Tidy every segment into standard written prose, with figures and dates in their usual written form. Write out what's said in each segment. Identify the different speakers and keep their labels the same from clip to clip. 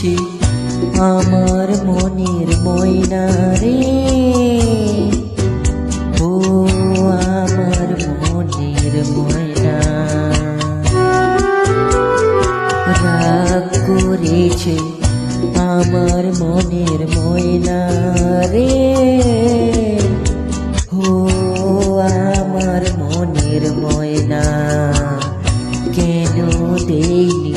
Speaker 1: করেছে আমার মনের ময়না রে। ও আমার মনের ময়না, রাগ করেছে আমার মনের ময়না রে। ও আমার মনের ময়না, কেন দেইনি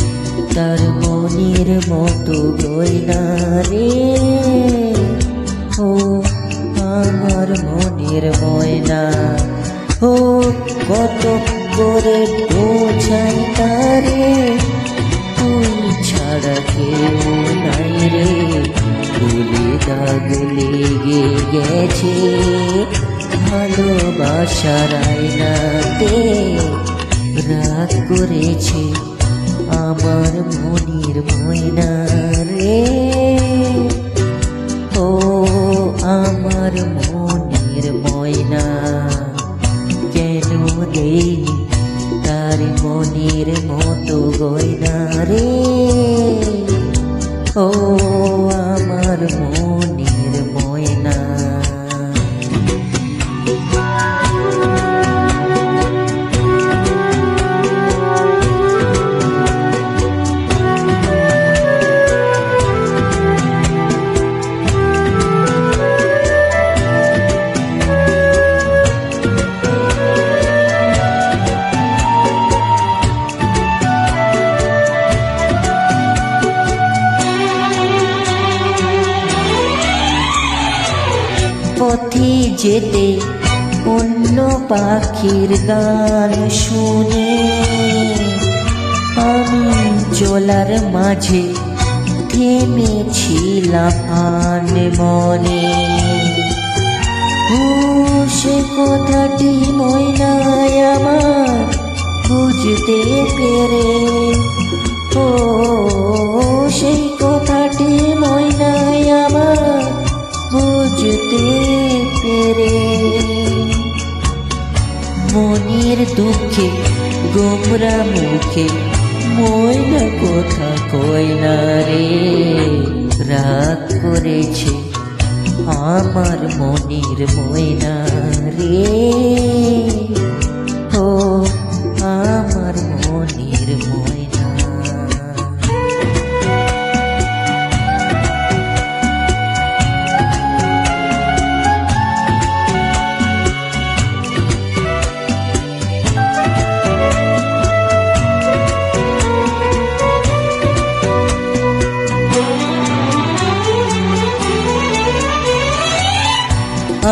Speaker 1: তার মনের মতো গয়না রে। ও আমার মনের ময়না, ও কত করে বোঝাই তারে, তুই ছাড়া কেউ নাই রে। ফুলে দাগ লেগে গেছে ভালোবাসার আয়নাতে, রাগ করেছে আমার মনের ময়না রে। ও আমার মনের ময়না, কেন দেইনি তার মনের মতো গয়না রে। ও আমার মনের ময়না। পথে যেতে অন্য পাখির গান শুনে, আমি চলার মাঝে থেমেছিলাম আনমনে। ও সে কথাটি ময়নায় আমার বুঝতে পেরে, ও সেই কথাটি ময়নায় আমার বুঝতে পেরে, মনের দুঃখে গোমরা মুখে ময়না কথা কয় না রে। রাগ করেছে আমার মনের ময়না রে। ও আমার মনের ময়না।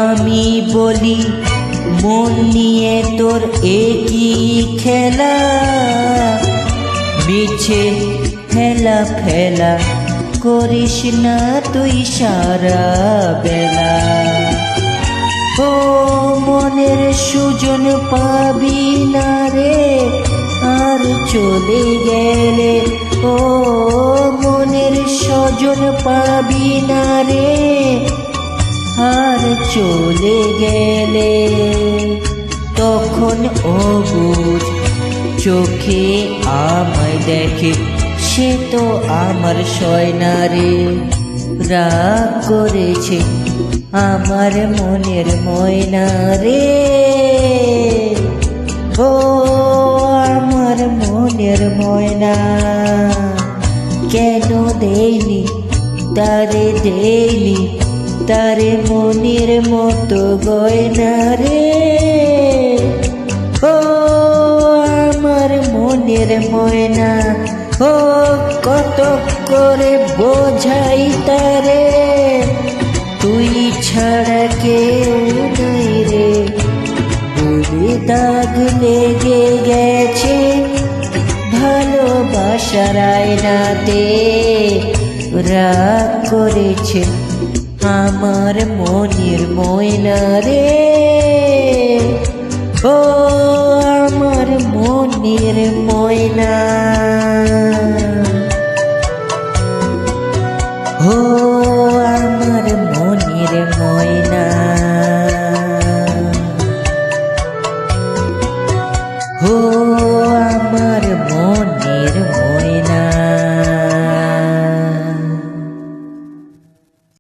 Speaker 1: আমি বলি মন নিয়ে তোর একই খেলা, মিছে ফেলা ফেলা করিস না তুই সারা বেলা। ও মনের সুজন পাবি না রে আর চলে গেলে, ও মনের স্বজন পাবি না রে আর চলে গেলে। তখন অবুঝ চোখে আমায় দেখে, সে তো আমার সয়না রে। রাগ করেছে আমার মনের ময়না রে। ও আমার মনের ময়না, কেন দেইনি তারে দেইনি তারে মনের মতো গয়না রে। ও আমার মনের ময়না, ও কত করে বোঝাই তারে, তুই ছাড়া কেউ নাই রে। ফুলে দাগ লেগে গেছে ভালোবাসার আয়নাতে, রাগ করেছে আমার মনের ময়না রে। ও আমার মনের ময়না। ও আমার মনের ময়না। ও আমার